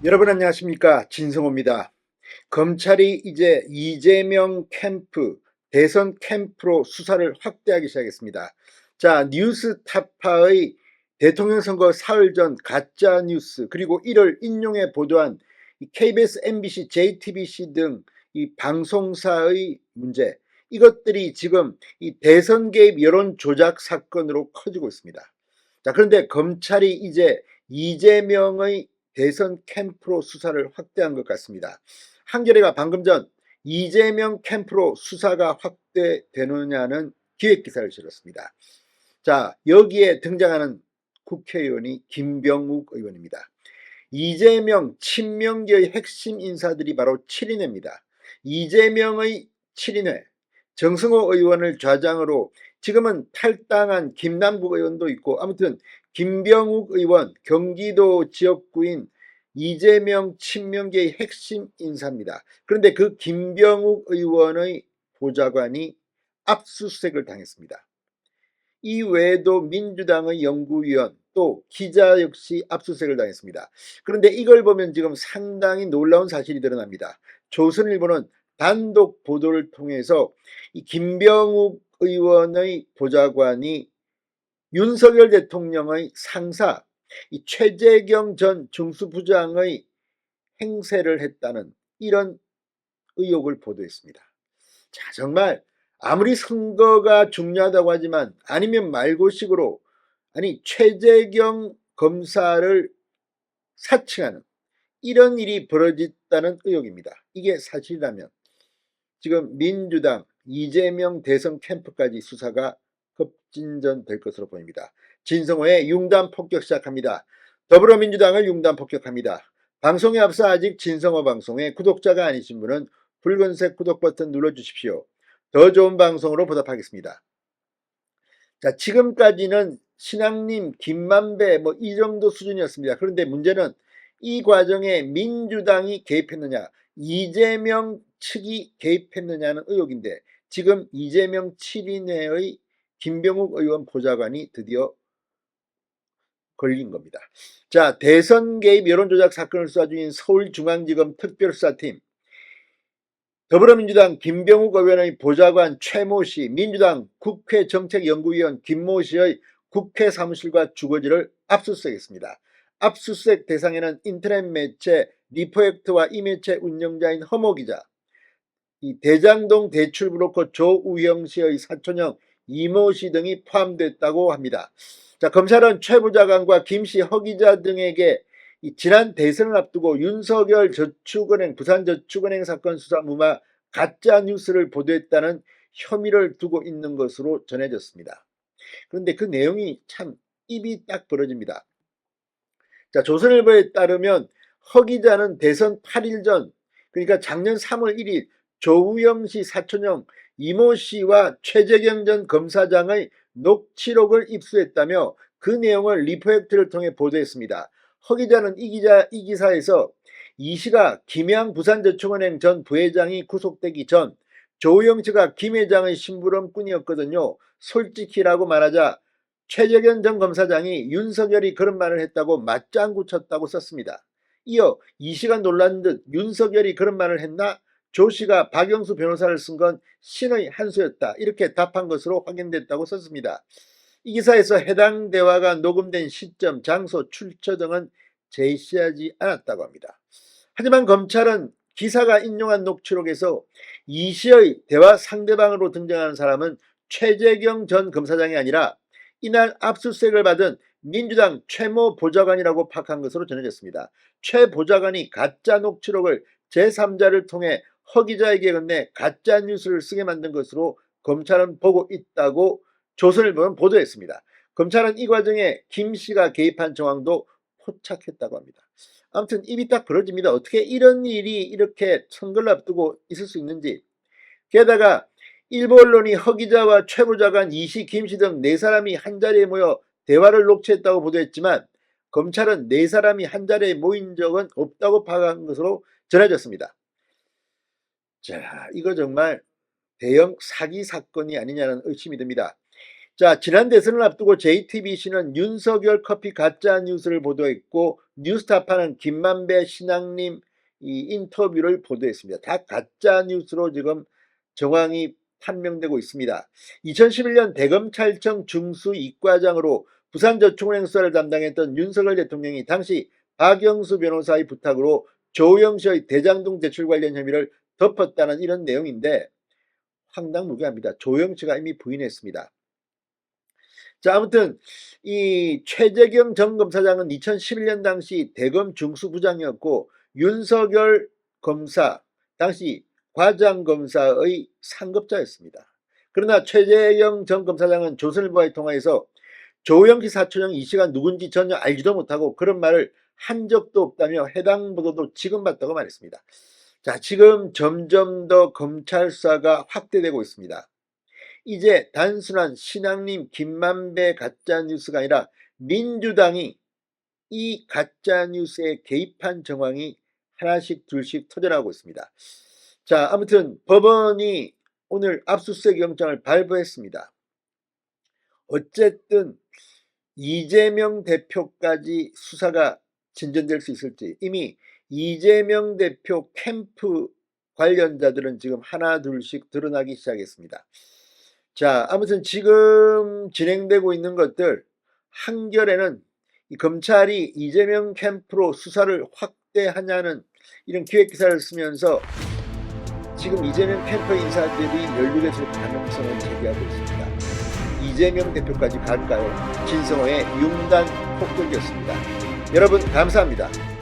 여러분 안녕하십니까, 진성호입니다. 검찰이 이제 이재명 캠프, 대선 캠프로 수사를 확대하기 시작했습니다. 자, 뉴스타파의 대통령 선거 사흘 전 가짜 뉴스, 그리고 이를 인용해 보도한 KBS, MBC, JTBC 등 이 방송사의 문제, 이것들이 지금 이 대선 개입 여론 조작 사건으로 커지고 있습니다. 자, 그런데 검찰이 이제 이재명의 대선 캠프로 수사를 확대한 것 같습니다. 한겨레가 방금 전 이재명 캠프로 수사가 확대되느냐는 기획기사를 실었습니다. 자, 여기에 등장하는 국회의원이 김병욱 의원입니다. 이재명 친명계의 핵심 인사들이 바로 7인회입니다. 이재명의 7인회, 정승호 의원을 좌장으로 지금은 탈당한 김남국 의원도 있고, 아무튼 김병욱 의원, 경기도 지역구인 이재명 친명계의 핵심 인사입니다. 그런데 그 김병욱 의원의 보좌관이 압수수색을 당했습니다. 이 외에도 민주당의 연구위원, 또 기자 역시 압수수색을 당했습니다. 그런데 이걸 보면 지금 상당히 놀라운 사실이 드러납니다. 조선일보는 단독 보도를 통해서 이 김병욱 의원의 보좌관이 윤석열 대통령의 상사 이 최재경 전 중수부장의 행세를 했다는 이런 의혹을 보도했습니다. 자, 정말 아무리 선거가 중요하다고 하지만 아니면 말고식으로, 아니 최재경 검사를 사칭하는 이런 일이 벌어졌다는 의혹입니다. 이게 사실이라면 지금 민주당 이재명 대선 캠프까지 수사가 급진전될 것으로 보입니다. 진성호의 융단 폭격 시작합니다. 더불어민주당을 융단 폭격합니다. 방송에 앞서 아직 진성호 방송의 구독자가 아니신 분은 붉은색 구독 버튼 눌러주십시오. 더 좋은 방송으로 보답하겠습니다. 자, 지금까지는 신앙님, 김만배 뭐 이 정도 수준이었습니다. 그런데 문제는 이 과정에 민주당이 개입했느냐, 이재명 측이 개입했느냐는 의혹인데, 지금 이재명 7인회의 김병욱 의원 보좌관이 드디어 걸린 겁니다. 자, 대선 개입 여론조작 사건을 수사 중인 서울중앙지검 특별수사팀, 더불어민주당 김병욱 의원의 보좌관 최모 씨, 민주당 국회정책연구위원 김모 씨의 국회 사무실과 주거지를 압수수색했습니다. 압수수색 대상에는 인터넷 매체 리포액트와 이 매체 운영자인 허모 기자, 이 대장동 대출브로커 조우영 씨의 사촌형 이모 씨 등이 포함됐다고 합니다. 자, 검찰은 최 보좌관과 김 씨, 허 기자 등에게 지난 대선을 앞두고 윤석열 저축은행, 부산저축은행 사건 수사 무마 가짜 뉴스를 보도했다는 혐의를 두고 있는 것으로 전해졌습니다. 그런데 그 내용이 참 입이 딱 벌어집니다. 자, 조선일보에 따르면 허 기자는 대선 8일 전, 그러니까 작년 3월 1일 조우영 씨 사촌형 이모 씨와 최재경 전 검사장의 녹취록을 입수했다며 그 내용을 리포액트를 통해 보도했습니다. 허 기자는 이 기사에서 이 씨가 김양 부산저축은행 전 부회장이 구속되기 전 조우영 씨가 김 회장의 심부름꾼이었거든요. 솔직히라고 말하자 최재경 전 검사장이 윤석열이 그런 말을 했다고 맞장구 쳤다고 썼습니다. 이어 이 씨가 놀란 듯 윤석열이 그런 말을 했나? 조 씨가 박영수 변호사를 쓴 건 신의 한 수였다, 이렇게 답한 것으로 확인됐다고 썼습니다. 이 기사에서 해당 대화가 녹음된 시점, 장소, 출처 등은 제시하지 않았다고 합니다. 하지만 검찰은 기사가 인용한 녹취록에서 이 씨의 대화 상대방으로 등장하는 사람은 최재경 전 검사장이 아니라 이날 압수수색을 받은 민주당 최모 보좌관이라고 파악한 것으로 전해졌습니다. 최 보좌관이 가짜 녹취록을 제3자를 통해 허 기자에게 건네 가짜 뉴스를 쓰게 만든 것으로 검찰은 보고 있다고 조선일보는 보도했습니다. 검찰은 이 과정에 김 씨가 개입한 정황도 포착했다고 합니다. 아무튼 입이 딱 벌어집니다. 어떻게 이런 일이 이렇게 선거를 앞두고 있을 수 있는지. 게다가 일부 언론이 허 기자와 최 보좌관, 이 씨, 김 씨 등 네 사람이 한자리에 모여 대화를 녹취했다고 보도했지만 검찰은 네 사람이 한자리에 모인 적은 없다고 파악한 것으로 전해졌습니다. 자, 이거 정말 대형 사기 사건이 아니냐는 의심이 듭니다. 자, 지난 대선을 앞두고 JTBC는 윤석열 커피 가짜 뉴스를 보도했고 뉴스타파는 김만배 신앙님 이 인터뷰를 보도했습니다. 다 가짜 뉴스로 지금 정황이 판명되고 있습니다. 2011년 대검찰청 중수이과장으로 부산저축은행 수사를 담당했던 윤석열 대통령이 당시 박영수 변호사의 부탁으로 조영시의 대장동 대출 관련 혐의를 덮었다는 이런 내용인데 황당무계합니다. 조영시가 이미 부인했습니다. 자, 아무튼 이 최재경 전 검사장은 2011년 당시 대검 중수부장이었고 윤석열 검사 당시 과장검사의 상급자였습니다. 그러나 최재경 전 검사장은 조선일보와의 통화에서 조영시 사촌형 이씨가 누군지 전혀 알지도 못하고 그런 말을 한 적도 없다며 해당 보도도 지금 봤다고 말했습니다. 자, 지금 점점 더 검찰 수사가 확대되고 있습니다. 이제 단순한 신앙님 김만배 가짜뉴스가 아니라 민주당이 이 가짜뉴스에 개입한 정황이 하나씩 둘씩 터져나오고 있습니다. 자, 아무튼 법원이 오늘 압수수색 영장을 발부했습니다. 어쨌든 이재명 대표까지 수사가 진전될 수 있을지 이미 이재명 대표 캠프 관련자들은 지금 하나 둘씩 드러나기 시작했습니다. 자, 아무튼 지금 진행되고 있는 것들 한겨레는 이 검찰이 이재명 캠프로 수사를 확대하냐는 이런 기획기사를 쓰면서 지금 이재명 캠프 인사들이 연루됐을 가능성을 제기하고 있습니다. 이재명 대표까지 갈까요? 진성호의 융단 폭격이었습니다. 여러분 감사합니다.